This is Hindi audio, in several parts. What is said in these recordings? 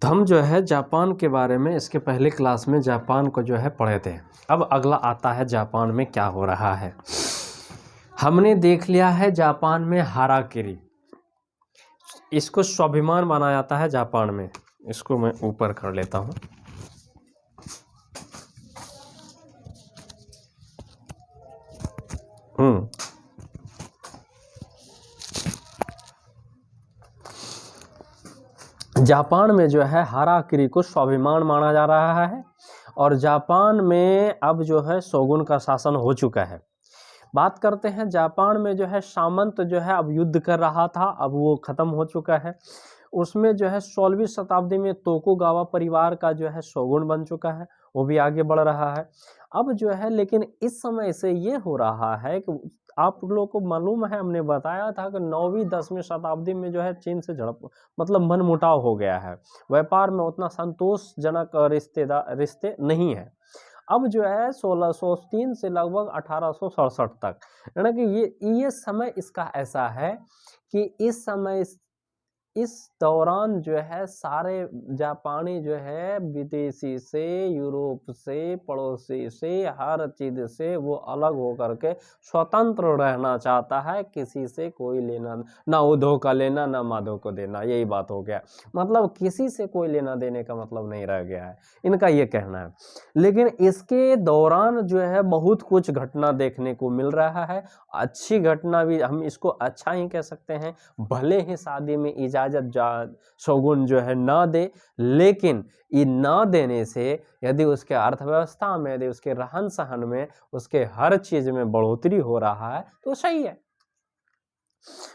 तो हम जो है जापान के बारे में इसके पहले क्लास में जापान को जो है पढ़े थे। अब अगला आता है जापान में क्या हो रहा है। हमने देख लिया है जापान में हाराकिरी, इसको स्वाभिमान माना जाता है जापान में। इसको मैं ऊपर कर लेता हूँ। जापान में जो है हाराकिरी को स्वाभिमान माना जा रहा है और जापान में अब जो है शोगुन का शासन हो चुका है। बात करते हैं जापान में जो है सामंत जो है अब युद्ध कर रहा था, अब वो खत्म हो चुका है। उसमें जो है 16वीं शताब्दी में तोकुगावा परिवार का जो है शोगुन बन चुका है, वो भी आगे बढ़ रहा है। अब जो है लेकिन इस समय से ये हो रहा है कि आप लोगों को मालूम है, हमने बताया था कि 9वीं 10वीं शताब्दी में जो है चीन से झड़प मतलब मनमुटाव हो गया है, व्यापार में उतना संतोषजनक रिश्ते नहीं है। अब जो है 1603 से लगभग 1867 तक, यानी कि ये समय इसका ऐसा है कि इस समय इस दौरान जो है सारे जापानी जो है विदेशी से, यूरोप से, पड़ोसी से, हर चीज से वो अलग होकर के स्वतंत्र रहना चाहता है। किसी से कोई लेना ना, उधो का लेना ना माधो को देना, यही बात हो गया। मतलब किसी से कोई लेना देने का मतलब नहीं रह गया है, इनका ये कहना है। लेकिन इसके दौरान जो है बहुत कुछ घटना देखने को मिल रहा है। अच्छी घटना भी, हम इसको अच्छा ही कह सकते हैं। भले ही शादी में इजाजत शोगुन जो है ना दे, लेकिन ये ना देने से यदि उसके अर्थव्यवस्था में, यदि उसके रहन सहन में, उसके हर चीज में बढ़ोतरी हो रहा है तो सही है।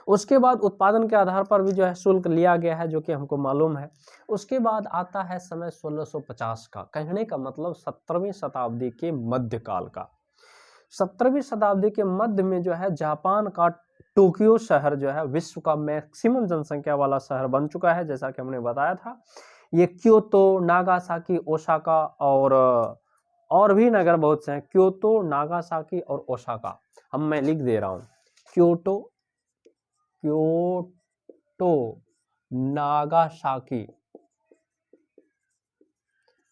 उसके बाद उत्पादन के आधार पर भी जो है शुल्क लिया गया है, जो कि हमको मालूम है। उसके बाद आता है समय 1650 का, कहने का मतलब 17वीं शताब्दी के मध्यकाल का। 17वीं शताब्दी के मध्य में जो है जापान का टोक्यो शहर जो है विश्व का मैक्सिमम जनसंख्या वाला शहर बन चुका है, जैसा कि हमने बताया था। ये क्योतो, नागासाकी, ओसाका और भी नगर बहुत से हैं। क्योतो, नागासाकी और ओसाका, मैं लिख दे रहा हूँ। क्योतो, नागासाकी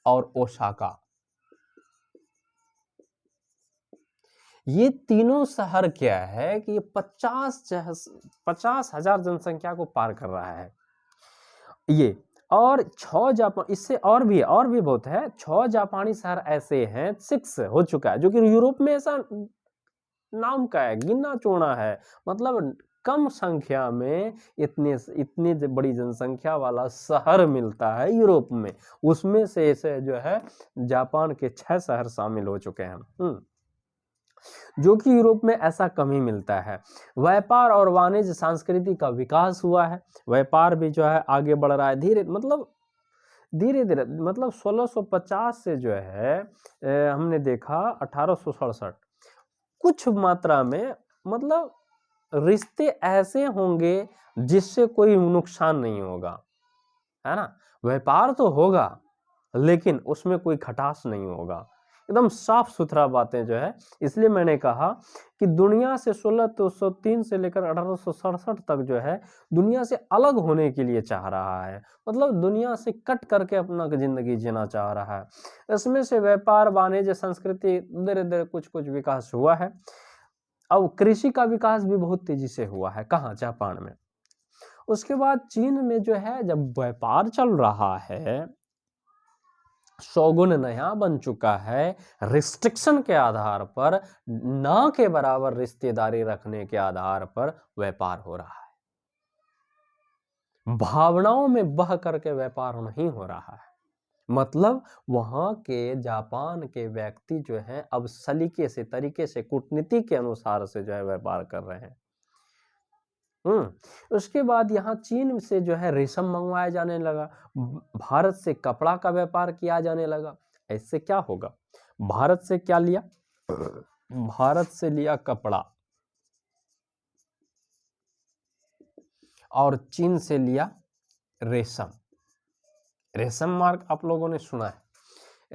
और ओसाका, ये तीनों शहर क्या है कि 50,000 जनसंख्या को पार कर रहा है ये। और 6 जापान, इससे और भी बहुत है। 6 जापानी शहर ऐसे हैं, 6 हो चुका है, जो कि यूरोप में ऐसा नाम का है, गिना चुना है। मतलब कम संख्या में इतनी बड़ी जनसंख्या वाला शहर मिलता है यूरोप में, उसमें से ऐसे जो है जापान के 6 शहर शामिल हो चुके हैं, जो कि यूरोप में ऐसा कम ही मिलता है। व्यापार और वाणिज्य संस्कृति का विकास हुआ है, व्यापार भी जो है आगे बढ़ रहा है धीरे धीरे। मतलब 1650 से जो है हमने देखा 1867 कुछ मात्रा में, मतलब रिश्ते ऐसे होंगे जिससे कोई नुकसान नहीं होगा, है ना। व्यापार तो होगा लेकिन उसमें कोई खटास नहीं होगा, एकदम साफ सुथरा बातें जो है। इसलिए मैंने कहा कि दुनिया से 1603 से लेकर 1867 तक जो है दुनिया से अलग होने के लिए चाह रहा है, मतलब दुनिया से कट करके अपना जिंदगी जीना चाह रहा है। इसमें से व्यापार, वाणिज्य, संस्कृति धीरे धीरे कुछ विकास हुआ है। अब कृषि का विकास भी बहुत तेजी से हुआ है, कहाँ? जापान में। उसके बाद चीन में जो है जब व्यापार चल रहा है, शोगुन नया बन चुका है, रिस्ट्रिक्शन के आधार पर, ना के बराबर रिश्तेदारी रखने के आधार पर व्यापार हो रहा है। भावनाओं में बह करके व्यापार नहीं हो रहा है। मतलब वहां के जापान के व्यक्ति जो हैं अब सलीके से, तरीके से, कूटनीति के अनुसार से जो है व्यापार कर रहे हैं। उसके बाद यहाँ चीन से जो है रेशम मंगवाया जाने लगा, भारत से कपड़ा का व्यापार किया जाने लगा। ऐसे क्या होगा? भारत से क्या लिया? भारत से लिया कपड़ा और चीन से लिया रेशम। रेशम मार्क आप लोगों ने सुना है।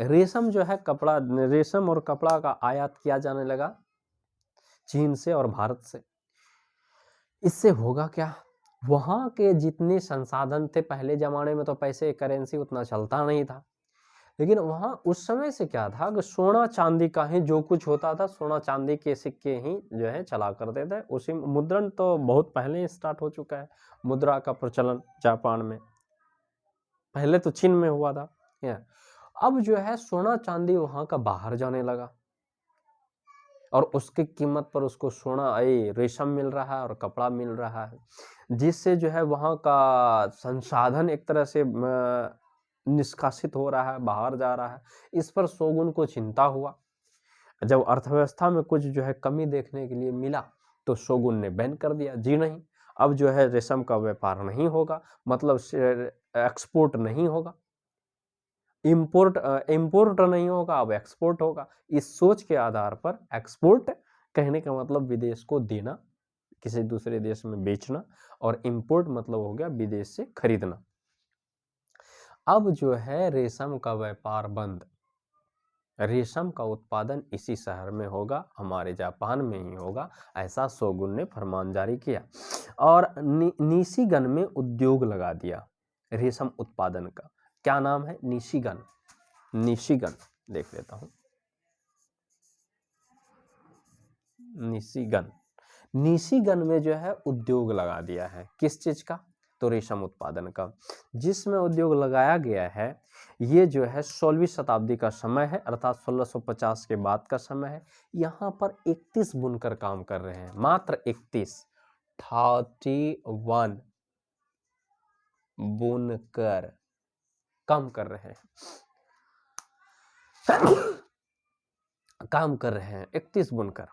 रेशम जो है कपड़ा, रेशम और कपड़ा का आयात किया जाने लगा चीन से और भारत से। इससे होगा क्या? वहाँ के जितने संसाधन थे, पहले ज़माने में तो पैसे करेंसी उतना चलता नहीं था, लेकिन वहाँ उस समय से क्या था कि सोना चांदी का ही जो कुछ होता था, सोना चांदी के सिक्के ही जो है चला करते थे। उसी मुद्रण तो बहुत पहले ही स्टार्ट हो चुका है, मुद्रा का प्रचलन जापान में, पहले तो चीन में हुआ था। अब जो है सोना चांदी वहाँ का बाहर जाने लगा और उसकी कीमत पर उसको सोना रेशम मिल रहा है और कपड़ा मिल रहा है, जिससे जो है वहाँ का संसाधन एक तरह से निष्कासित हो रहा है, बाहर जा रहा है। इस पर शोगुन को चिंता हुआ। जब अर्थव्यवस्था में कुछ जो है कमी देखने के लिए मिला तो शोगुन ने बैन कर दिया, जी नहीं, अब जो है रेशम का व्यापार नहीं होगा, मतलब एक्सपोर्ट नहीं होगा, इंपोर्ट नहीं होगा, अब एक्सपोर्ट होगा। इस सोच के आधार पर एक्सपोर्ट कहने का मतलब विदेश को देना, किसी दूसरे देश में बेचना, और इंपोर्ट मतलब हो गया विदेश से खरीदना। अब जो है रेशम का व्यापार बंद, रेशम का उत्पादन इसी शहर में होगा, हमारे जापान में ही होगा, ऐसा शोगुन ने फरमान जारी किया और निशिगन में उद्योग लगा दिया रेशम उत्पादन का। क्या नाम है? निशिगन। निशिगन देख लेता हूं, निशिगन। निशिगन में जो है उद्योग लगा दिया है, किस चीज का? तो रेशम उत्पादन का। जिसमें उद्योग लगाया गया है ये जो है 16वीं शताब्दी का समय है, अर्थात 1650 के बाद का समय है। यहाँ पर 31 बुनकर काम कर रहे हैं, मात्र 31, 31 बुनकर काम कर रहे हैं, काम कर रहे हैं 31 बुनकर।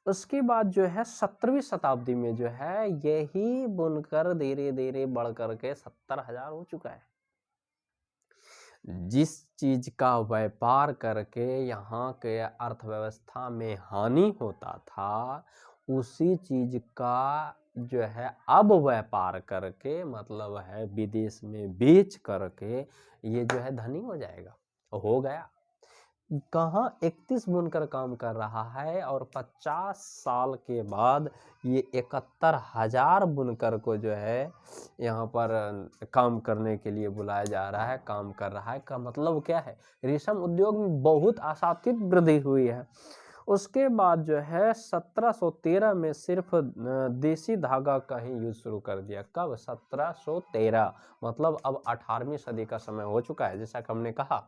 उसके बाद जो है 17वीं शताब्दी में जो है यही बुनकर धीरे धीरे बढ़ करके 70,000 हो चुका है। जिस चीज का व्यापार करके यहाँ के अर्थव्यवस्था में हानि होता था, उसी चीज का जो है अब व्यापार करके, मतलब है विदेश में बेच करके ये जो है धनी हो जाएगा, हो गया। कहाँ 31 बुनकर काम कर रहा है और 50 साल के बाद ये 71,000 बुनकर को जो है यहाँ पर काम करने के लिए बुलाया जा रहा है, काम कर रहा है। का मतलब क्या है? रेशम उद्योग में बहुत आशातीत वृद्धि हुई है। उसके बाद जो है 1713 में सिर्फ देसी धागा का ही यूज शुरू कर दिया। कब? 1713, मतलब अब 18वीं सदी का समय हो चुका है। जैसा कि हमने कहा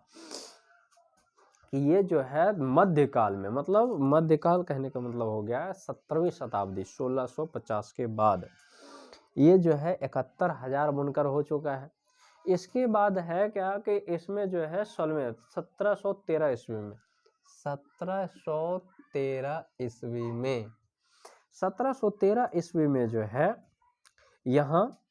कि ये जो है मध्यकाल में, मतलब मध्यकाल कहने का मतलब हो गया 17वीं शताब्दी 1650 के बाद ये जो है 71,000 बुनकर हो चुका है। इसके बाद है क्या कि इसमें जो है 1713 ईस्वी में, 1713 ईस्वी में, 1713 ईस्वी में जो है यहाँ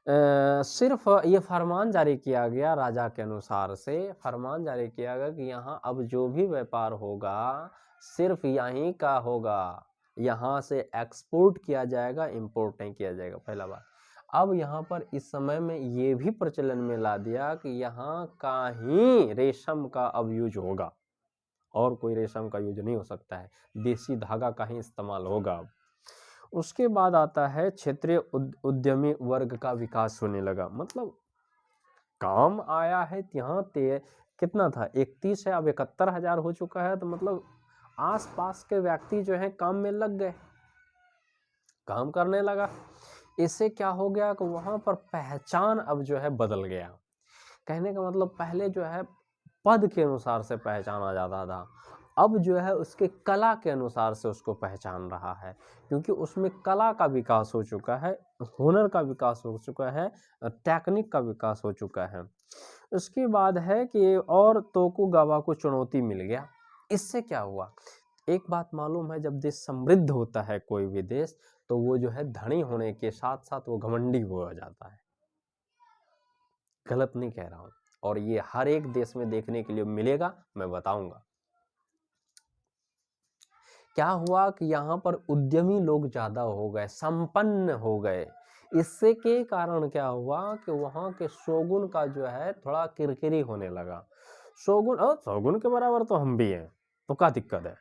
सिर्फ ये फरमान जारी किया गया, राजा के अनुसार से फरमान जारी किया गया कि यहाँ अब जो भी व्यापार होगा सिर्फ यहीं का होगा, यहाँ से एक्सपोर्ट किया जाएगा, इंपोर्ट नहीं किया जाएगा। पहला बात। अब यहाँ पर इस समय में ये भी प्रचलन में ला दिया कि यहाँ का ही रेशम का अब यूज होगा, और कोई रेशम का यूज नहीं हो सकता है, देसी धागा का ही इस्तेमाल होगा अब। उसके बाद आता है क्षेत्रीय उद्यमी वर्ग का विकास होने लगा, मतलब काम आया है यहाँ कितना था? 31 है, अब 71,000 हो चुका है, तो मतलब आसपास के व्यक्ति जो है काम में लग गए, काम करने लगा। इससे क्या हो गया कि वहां पर पहचान अब जो है बदल गया। कहने का मतलब पहले जो है पद के अनुसार से पहचाना जाता था, अब जो है उसके कला के अनुसार से उसको पहचान रहा है, क्योंकि उसमें कला का विकास हो चुका है, हुनर का विकास हो चुका है, टेक्निक का विकास हो चुका है। उसके बाद है कि और तोकुगावा को चुनौती मिल गया। इससे क्या हुआ? एक बात मालूम है, जब देश समृद्ध होता है कोई भी देश, तो वो जो है धनी होने के साथ साथ वो घमंडी हो जाता है। गलत नहीं कह रहा हूं, और ये हर एक देश में देखने के लिए मिलेगा, मैं बताऊंगा। क्या हुआ कि यहाँ पर उद्यमी लोग ज्यादा हो गए, संपन्न हो गए। इससे के कारण क्या हुआ कि वहां के शोगुन का जो है थोड़ा किरकिरी होने लगा। शोगुन के बराबर तो हम भी हैं, तो क्या दिक्कत है?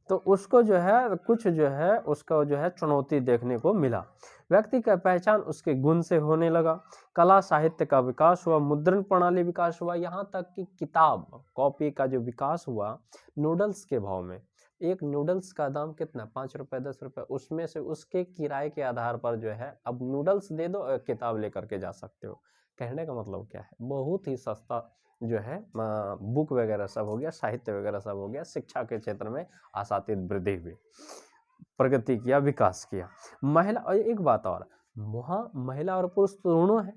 तो उसको जो है कुछ जो है उसका जो है चुनौती देखने को मिला। व्यक्ति का पहचान उसके गुण से होने लगा, कला साहित्य का विकास हुआ, मुद्रण प्रणाली विकास हुआ, यहाँ तक कि किताब कॉपी का जो विकास हुआ नूडल्स के भाव में। एक नूडल्स का दाम कितना, 5 रुपए 10 रुपए, उसमें से उसके किराए के आधार पर जो है अब नूडल्स दे दो किताब लेकर के जा सकते हो। कहने का मतलब क्या है, बहुत ही सस्ता जो है बुक वगैरह सब हो गया, साहित्य वगैरह सब हो गया, शिक्षा के क्षेत्र में आशातीत वृद्धि हुई, प्रगति किया, विकास किया। महिला, और एक बात और, वहाँ महिला और पुरुष दोनों है।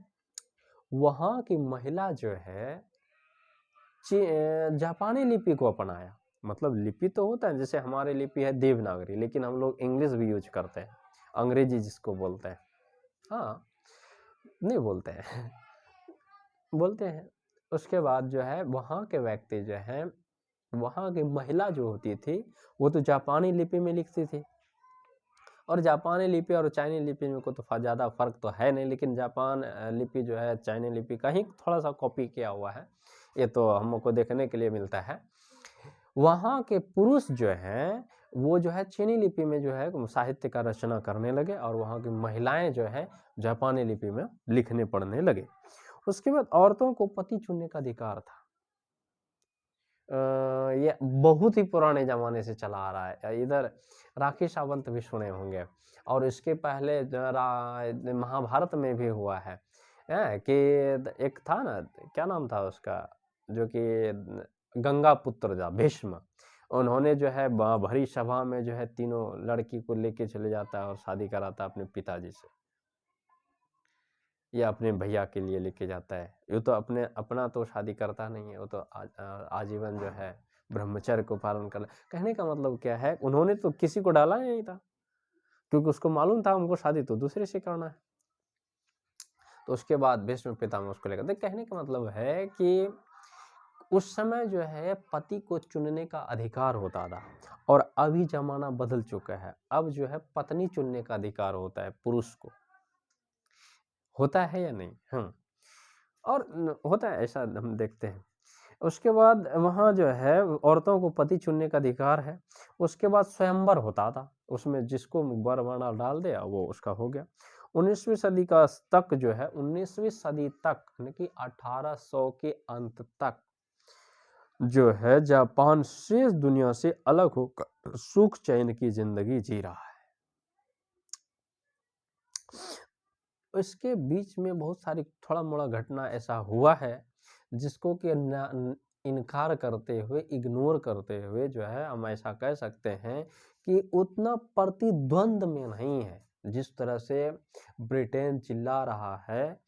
वहाँ की महिला जो है जापानी लिपि को अपनाया, मतलब लिपि तो होता है, जैसे हमारे लिपि है देवनागरी, लेकिन हम लोग इंग्लिश भी यूज करते हैं, अंग्रेजी जिसको बोलते हैं, हाँ नहीं बोलते हैं बोलते हैं। उसके बाद जो है वहाँ के व्यक्ति जो है, वहाँ की महिला जो होती थी वो तो जापानी लिपि में लिखती थी, और जापानी लिपि और चाइनी लिपि में को तो ज़्यादा फर्क तो है नहीं, लेकिन जापान लिपि जो है चाइनी लिपि का ही थोड़ा सा कॉपी किया हुआ है, ये तो हमको देखने के लिए मिलता है। वहाँ के पुरुष जो हैं वो जो है चीनी लिपि में जो है साहित्य का रचना करने लगे, और वहाँ की महिलाएं जो है जापानी लिपि में लिखने पढ़ने लगे। उसके बाद औरतों को पति चुनने का अधिकार था। ये बहुत ही पुराने ज़माने से चला आ रहा है। इधर राखी सावंत भी सुने होंगे, और इसके पहले महाभारत में भी हुआ है कि एक था ना, क्या नाम था उसका, जो कि गंगा पुत्र था भीष्म, उन्होंने जो है भरी सभा में जो है तीनों लड़की को लेके चले जाता है और शादी कराता है अपने पिताजी से, या अपने भैया के लिए लेके जाता है। ये तो अपना तो शादी करता नहीं है, वो तो आजीवन जो है ब्रह्मचर्य को पालन कर। कहने का मतलब क्या है, उन्होंने तो किसी को डाला नहीं था, क्योंकि उसको मालूम था हमको शादी तो दूसरे से करना है। तो उसके बाद भीष्म पितामह उसको लेकर, तो कहने का मतलब है कि उस समय जो है पति को चुनने का अधिकार होता था, और अभी जमाना बदल चुका है, अब जो है पत्नी चुनने का अधिकार होता है पुरुष को। होता है या नहीं? और होता है, ऐसा हम देखते हैं। उसके बाद वहाँ जो है औरतों को पति चुनने का अधिकार है। उसके बाद स्वयंवर होता था, उसमें जिसको वर माला डाल दिया वो उसका हो गया। 19वीं सदी का तक जो है, 19वीं सदी तक यानी कि 1800 के अंत तक जो है जापान शेष दुनिया से अलग होकर सुख चैन की जिंदगी जी रहा है। इसके बीच में बहुत सारी थोड़ा मोड़ा घटना ऐसा हुआ है जिसको कि इनकार करते हुए, इग्नोर करते हुए जो है हम ऐसा कह सकते हैं कि उतना प्रतिद्वंद में नहीं है। जिस तरह से ब्रिटेन चिल्ला रहा है,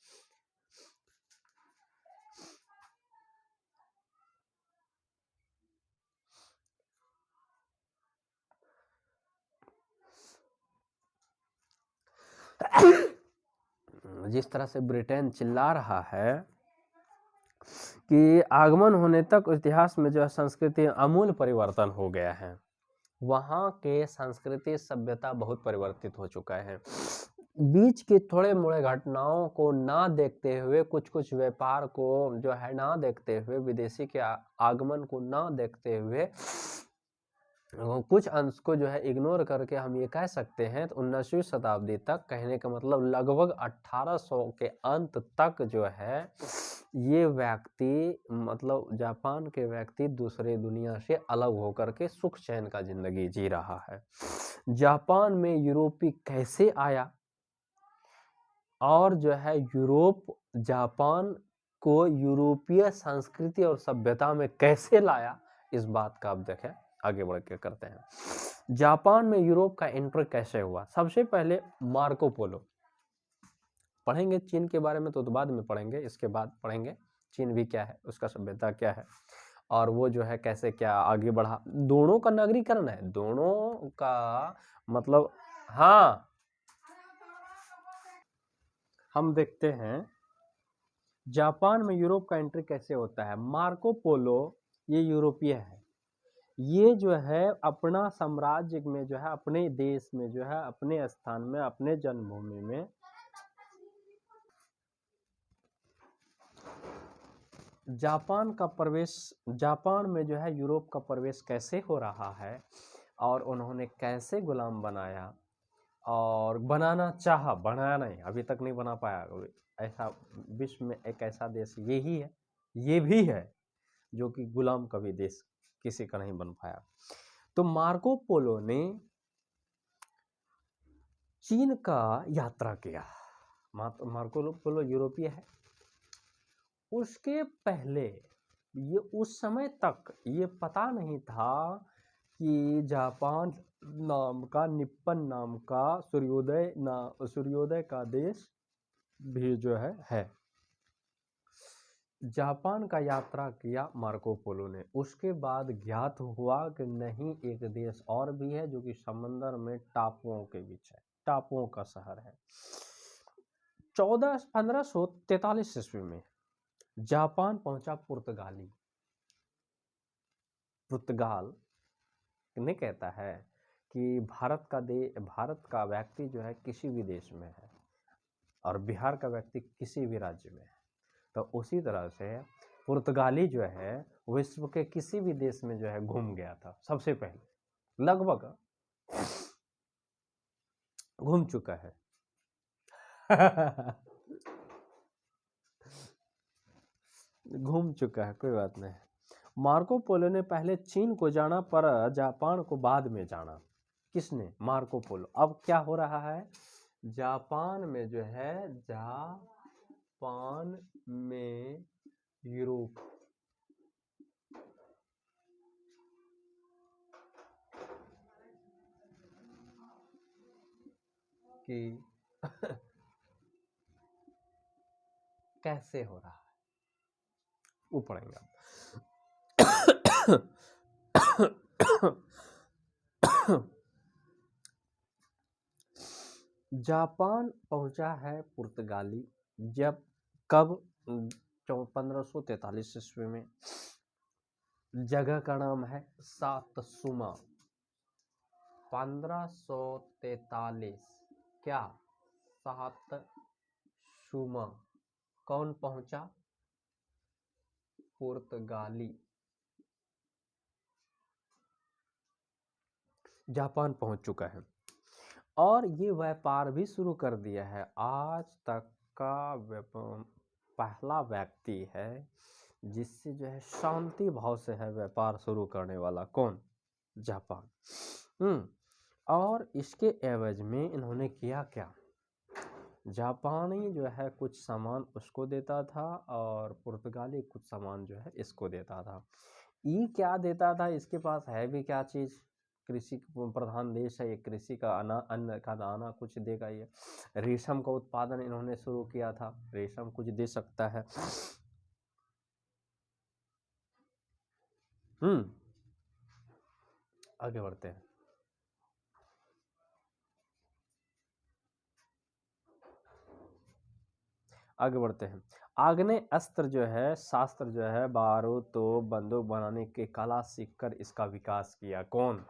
जिस तरह से ब्रिटेन चिल्ला रहा है कि आगमन होने तक इतिहास में जो है संस्कृति आमूल परिवर्तन हो गया है, वहाँ के संस्कृति सभ्यता बहुत परिवर्तित हो चुका है। बीच के थोड़े मोड़े घटनाओं को ना देखते हुए, कुछ कुछ व्यापार को जो है ना देखते हुए, विदेशी के आगमन को ना देखते हुए, कुछ अंश को जो है इग्नोर करके हम ये कह सकते हैं तो 19वीं शताब्दी तक, कहने का मतलब लगभग 1800 के अंत तक जो है ये व्यक्ति, मतलब जापान के व्यक्ति दूसरे दुनिया से अलग होकर के सुख चैन का जिंदगी जी रहा है। जापान में यूरोपी कैसे आया, और जो है यूरोप जापान को यूरोपीय संस्कृति और सभ्यता में कैसे लाया, इस बात का अब देखें, आगे बढ़ के करते हैं। जापान में यूरोप का एंट्री कैसे हुआ? सबसे पहले मार्को पोलो, पढ़ेंगे चीन के बारे में तो बाद में पढ़ेंगे, इसके बाद पढ़ेंगे चीन भी क्या है, उसका सभ्यता क्या है, और वो जो है कैसे क्या आगे बढ़ा। दोनों का नगरीकरण है, दोनों का मतलब, हाँ हम देखते हैं जापान में यूरोप का एंट्री कैसे होता है। मार्को पोलो ये यूरोपीय है, ये जो है अपना साम्राज्य में जो है, अपने देश में जो है, अपने स्थान में, अपने जन्मभूमि में जापान का प्रवेश, जापान में जो है यूरोप का प्रवेश कैसे हो रहा है, और उन्होंने कैसे गुलाम बनाया और बनाना चाहा, बनाया नहीं, अभी तक नहीं बना पाया। ऐसा विश्व में एक ऐसा देश यही है, ये भी है, जो कि गुलाम कभी देश किसी का नहीं बन पाया। तो मार्को पोलो ने चीन का यात्रा किया। मार्को पोलो यूरोपीय है। उसके पहले ये उस समय तक ये पता नहीं था कि जापान नाम का, निप्पन नाम का सूर्योदय का देश भी जो है। जापान का यात्रा किया मार्को पोलो ने। उसके बाद ज्ञात हुआ कि नहीं, एक देश और भी है जो कि समंदर में टापुओं के बीच है, टापुओं का शहर है। 1543 ईस्वी में जापान पहुंचा पुर्तगाल ने कहता है कि भारत का व्यक्ति जो है किसी भी देश में है और बिहार का व्यक्ति किसी भी राज्य में है। तो उसी तरह से पुर्तगाली जो है विश्व के किसी भी देश में जो है घूम गया था, सबसे पहले लगभग घूम चुका है। घूम चुका है, कोई बात नहीं। मार्को पोलो ने पहले चीन को जाना पर जापान को बाद में जाना। किसने? Marco Polo. अब क्या हो रहा है, जापान में जो है, जापान में यूरोप की कैसे हो रहा है वो पढ़ेंगे। जापान पहुंचा है पुर्तगाली जब, कब? 1543 ईस्वी में। जगह का नाम है सातसुमा। 1543 क्या? सातसुमा। कौन पहुंचा? पुर्तगाली जापान पहुंच चुका है और ये व्यापार भी शुरू कर दिया है। आज तक का पहला व्यक्ति है जिससे जो है शांति भाव से है व्यापार शुरू करने वाला। कौन? जापान। और इसके एवज में इन्होंने किया क्या? जापानी जो है कुछ सामान उसको देता था और पुर्तगाली कुछ सामान जो है इसको देता था। ये क्या देता था? इसके पास है भी क्या चीज? कृषि प्रधान देश है ये, कृषि का अन्न का दाना कुछ देगा ये। रेशम का उत्पादन इन्होंने शुरू किया था, रेशम कुछ दे सकता है। आगे बढ़ते हैं। आगे बढ़ते हैं। आग्नेय अस्त्र जो है, शास्त्र जो है, बारूद तो बंदूक बनाने की कला सीखकर इसका विकास किया। कौन?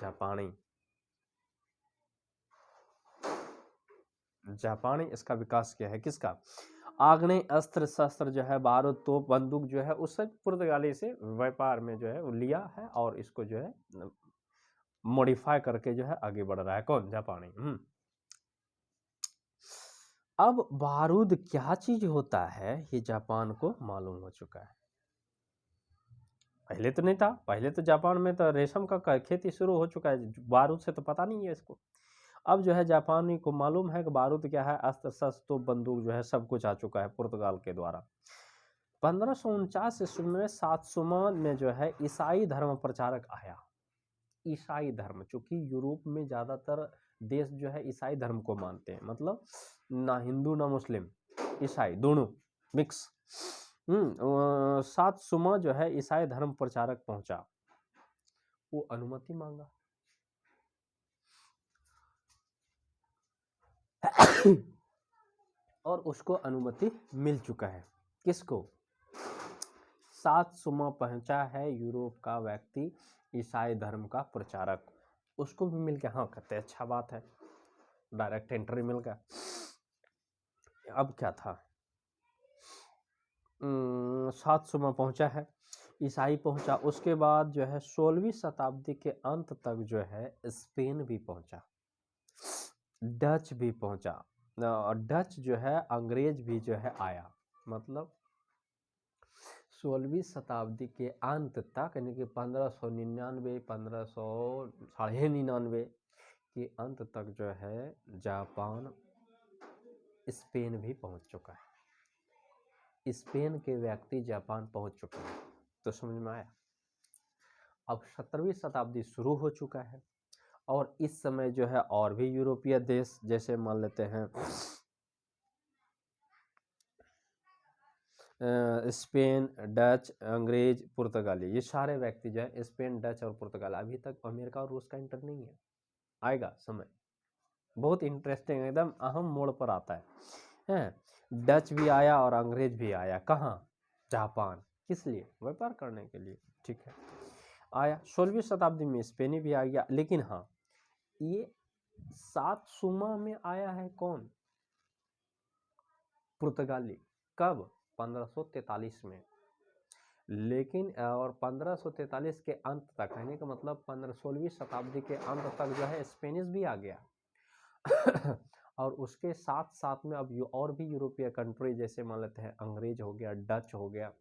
जापानी। जापानी इसका विकास किया है। किसका? आग्नेय अस्त्र शस्त्र जो है, बारूद तो बंदूक जो है, उससे पुर्तगाली से व्यापार में जो है वो लिया है और इसको जो है मॉडिफाई करके जो है आगे बढ़ रहा है। कौन? जापानी। अब बारूद क्या चीज होता है ये जापान को मालूम हो चुका है। पहले तो नहीं था, पहले तो जापान में तो रेशम का खेती शुरू हो चुका है, बारूद से तो पता नहीं है इसको। अब जो है जापानी को मालूम है कि बारूद क्या है, अस्त्र शस्त्र तो बंदूक जो है सब कुछ आ चुका है पुर्तगाल के द्वारा। 1549 ईस्वी में सातसुमा में जो है ईसाई धर्म प्रचारक आया। ईसाई धर्म, चूंकि यूरोप में ज्यादातर देश जो है ईसाई धर्म को मानते हैं, मतलब ना हिंदू ना मुस्लिम, ईसाई दोनों मिक्स। सातसुमा जो है ईसाई धर्म प्रचारक पहुंचा, वो अनुमति मांगा। और उसको अनुमति मिल चुका है। किसको? सातसुमा पहुंचा है यूरोप का व्यक्ति, ईसाई धर्म का प्रचारक, उसको भी मिल गया। हाँ कहते अच्छा बात है, डायरेक्ट एंट्री मिल गया। अब क्या था, सातसुमा पहुंचा है, ईसाई पहुंचा। उसके बाद जो है 16वीं शताब्दी के अंत तक जो है स्पेन भी पहुंचा, डच भी पहुंचा, और डच जो है अंग्रेज भी जो है आया। मतलब 16वीं शताब्दी के अंत तक, यानी कि 1599 1599 के अंत तक जो है जापान स्पेन भी पहुंच चुका है। स्पेन के व्यक्ति जापान पहुंच चुके हैं। तो समझ में आया। अब 17वीं शताब्दी शुरू हो चुका है और इस समय जो है और भी यूरोपीय देश, जैसे मान लेते हैं स्पेन, डच, अंग्रेज, पुर्तगाली, ये सारे व्यक्ति जो है स्पेन, डच और पुर्तगाल, अभी तक अमेरिका और रूस का एंटर नहीं है। आएगा समय, बहुत इंटरेस्टिंग, एकदम अहम मोड़ पर आता है। डच भी आया और अंग्रेज भी आया। कहाँ? जापान। किस लिए? व्यापार करने के लिए। ठीक है, आया। 16वीं शताब्दी में स्पेनी भी आ गया। लेकिन हाँ, ये सातसुमा में आया है कौन? पुर्तगाली। कब? 1543 में। लेकिन और 1543 के अंत तक, कहने का मतलब 16वीं शताब्दी के अंत तक जो है स्पेनिश भी आ गया। और उसके साथ साथ में अब और भी यूरोपीय कंट्री, जैसे मान लेते हैं अंग्रेज हो गया, डच हो गया,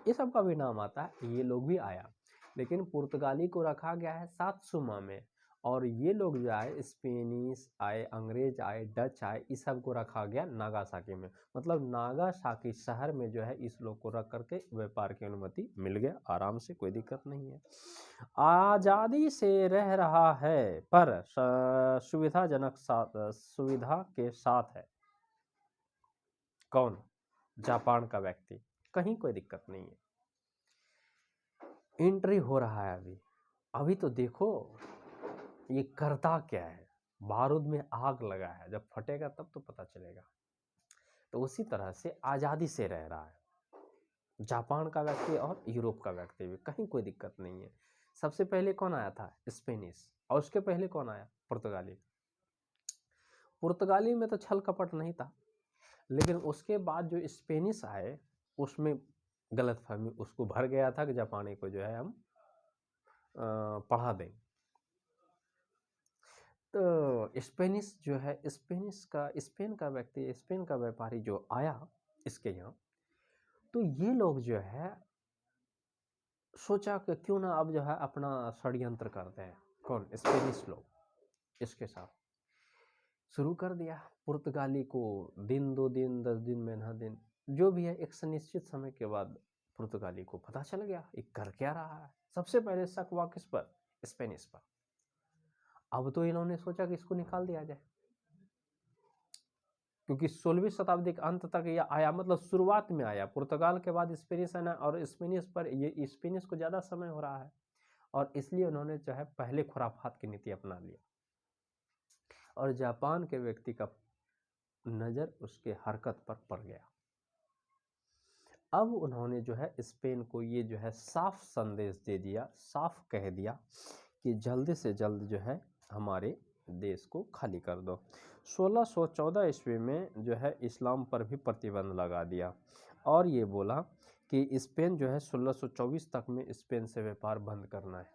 ये सब का भी नाम आता है, ये लोग भी आया। लेकिन पुर्तगाली को रखा गया है सातसुमा में, और ये लोग जो आए, स्पेनिश आए, अंग्रेज आए, डच आए, इस सब को रखा गया नागासाकी में। मतलब नागासाकी शहर में जो है इस लोग को रख करके व्यापार की अनुमति मिल गया आराम से, कोई दिक्कत नहीं है। आज़ादी से रह रहा है पर सुविधाजनक सुविधा के साथ है। कौन? जापान का व्यक्ति। कहीं कोई दिक्कत नहीं है, एंट्री हो रहा है अभी। अभी तो देखो ये करता क्या है, बारूद में आग लगा है, जब फटेगा तब तो पता चलेगा। तो उसी तरह से आज़ादी से रह रहा है जापान का व्यक्ति और यूरोप का व्यक्ति भी, कहीं कोई दिक्कत नहीं है। सबसे पहले कौन आया था? स्पेनिश। और उसके पहले कौन आया? पुर्तगाली। पुर्तगाली में तो छल कपट नहीं था, लेकिन उसके बाद जो स्पेनिश आए उसमें गलतफहमी उसको भर गया था कि जापानी को जो है हम पढ़ा दें। तो स्पेनिश जो है, स्पेन का व्यक्ति, स्पेन का व्यापारी जो आया इसके यहाँ, तो ये लोग जो है सोचा कि क्यों ना अब जो है अपना षड्यंत्र करते हैं। कौन? स्पेनिश लोग। इसके साथ शुरू कर दिया। पुर्तगाली को दिन, 2 दिन, 10 दिन, महीना दिन, जो भी है, एक सुनिश्चित समय के बाद पुर्तगाली को पता चल गया ये कर क्या रहा है। सबसे पहले शक हुआ किस पर? स्पेनिश पर। अब तो इन्होंने सोचा कि इसको निकाल दिया जाए, क्योंकि 16वीं शताब्दी के अंत तक यह आया, मतलब शुरुआत में आया। पुर्तगाल के बाद स्पेनिश आना, और स्पेनिश पर ये स्पेनिश को ज़्यादा समय हो रहा है, और इसलिए उन्होंने जो है पहले खुराफात की नीति अपना लिया। और जापान के व्यक्ति का नज़र उसके हरकत पर पड़ गया। अब उन्होंने जो है स्पेन को ये जो है साफ संदेश दे दिया, साफ कह दिया कि जल्द से जल्द जो है हमारे देश को खाली कर दो। 1614 ईस्वी में जो है इस्लाम पर भी प्रतिबंध लगा दिया, और ये बोला कि स्पेन जो है 1624 तक में स्पेन से व्यापार बंद करना है।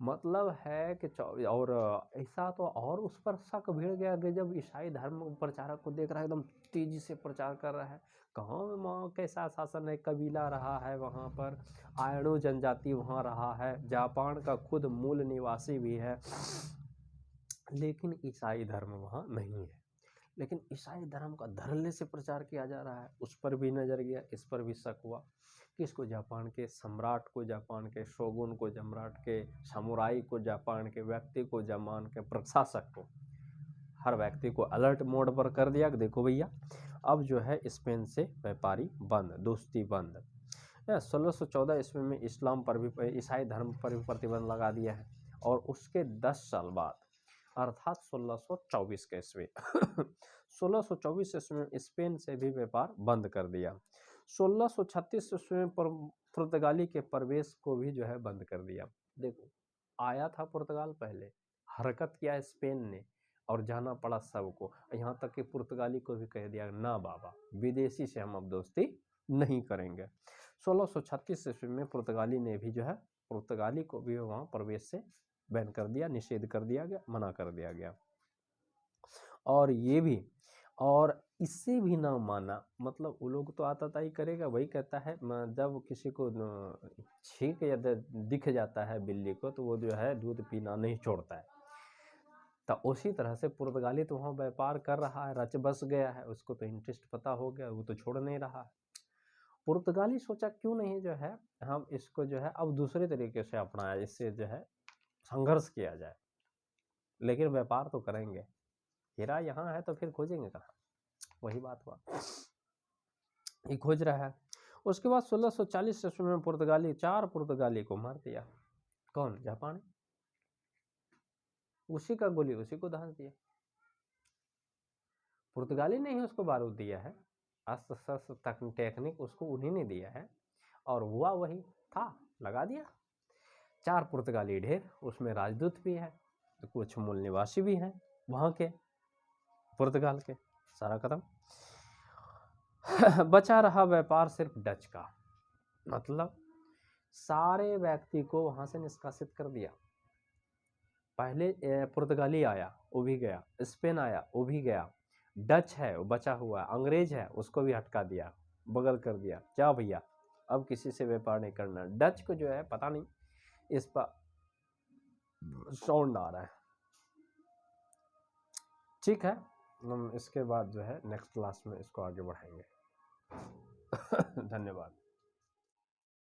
मतलब है कि और ऐसा तो और उस पर शक भिड़ गया कि जब ईसाई धर्म प्रचारक को देख रहा है, एकदम तेजी से प्रचार कर रहा है। कहाँ वहाँ कैसा शासन है, कबीला रहा है वहाँ पर, आयनो जनजाति वहाँ रहा है, जापान का खुद मूल निवासी भी है, लेकिन ईसाई धर्म वहाँ नहीं है। लेकिन ईसाई धर्म का धड़ल्ले से प्रचार किया जा रहा है, उस पर भी नजर गया, इस पर भी शक हुआ। किसको? जापान के सम्राट को, जापान के शोगुन को, सम्राट के समुराई को, जापान के व्यक्ति को, जापान के प्रशासक को, हर व्यक्ति को अलर्ट मोड पर कर दिया कि देखो भैया अब जो है स्पेन से व्यापारी बंद, दोस्ती बंद। 1614 ईस्वी में इस्लाम पर भी, ईसाई धर्म पर भी प्रतिबंध लगा दिया है। और उसके 10 साल बाद, अर्थात 1624 के ईस्वी 1624 ईस्वी में स्पेन से भी व्यापार बंद कर दिया। 1636 ईस्वी में पुर्तगाली के प्रवेश को भी जो है बंद कर दिया। देखो, आया था पुर्तगाल पहले, हरकत किया स्पेन ने, और जाना पड़ा सबको। यहाँ तक कि पुर्तगाली को भी कह दिया ना बाबा, विदेशी से हम अब दोस्ती नहीं करेंगे। 1636 ईस्वी में पुर्तगाली ने भी जो है, पुर्तगाली को भी वहाँ प्रवेश से बैन कर दिया, निषेध कर दिया गया, मना कर दिया गया। और ये भी, और इससे भी ना माना, मतलब वो लोग तो आताताई करेगा, वही कहता है जब किसी को छींक या दिख जाता है बिल्ली को तो वो जो है दूध पीना नहीं छोड़ता है। तो उसी तरह से पुर्तगाली तो वहाँ व्यापार कर रहा है, रच बस गया है, उसको तो इंटरेस्ट पता हो गया, वो तो छोड़ नहीं रहा है। पुर्तगाली सोचा क्यों नहीं जो है हम इसको जो है अब दूसरे तरीके से अपनाया, इससे जो है संघर्ष किया जाए, लेकिन व्यापार तो करेंगे, हीरा यहाँ है तो फिर खोजेंगे कहाँ, वही बात हुआ, ये खोज रहा है। उसके बाद 1640 ईस्वी में पुर्तगाली 4 पुर्तगाली को मार दिया। कौन? जापानी, उसी का गोली उसी को धांस दिया। पुर्तगाली ने ही उसको बारूद दिया है, अस्त्र शस्त्र तक टेक्निक उसको उन्हीं ने दिया है, और हुआ वही था, लगा दिया। 4 पुर्तगाली ढेर, उसमें राजदूत भी है, तो कुछ मूल निवासी भी हैं वहाँ के पुर्तगाल के, सारा खत्म। बचा रहा व्यापार सिर्फ डच का, मतलब सारे व्यक्ति को वहाँ से निष्कासित कर दिया। पहले पुर्तगाली आया वो भी गया, स्पेन आया वो भी गया, डच है वो बचा हुआ, अंग्रेज है उसको भी हटका दिया, बगल कर दिया, क्या भैया अब किसी से व्यापार नहीं करना। डच को जो है पता नहीं इस पर साउंड आ रहा है। ठीक है, हम इसके बाद जो है नेक्स्ट क्लास में इसको आगे बढ़ाएंगे। धन्यवाद।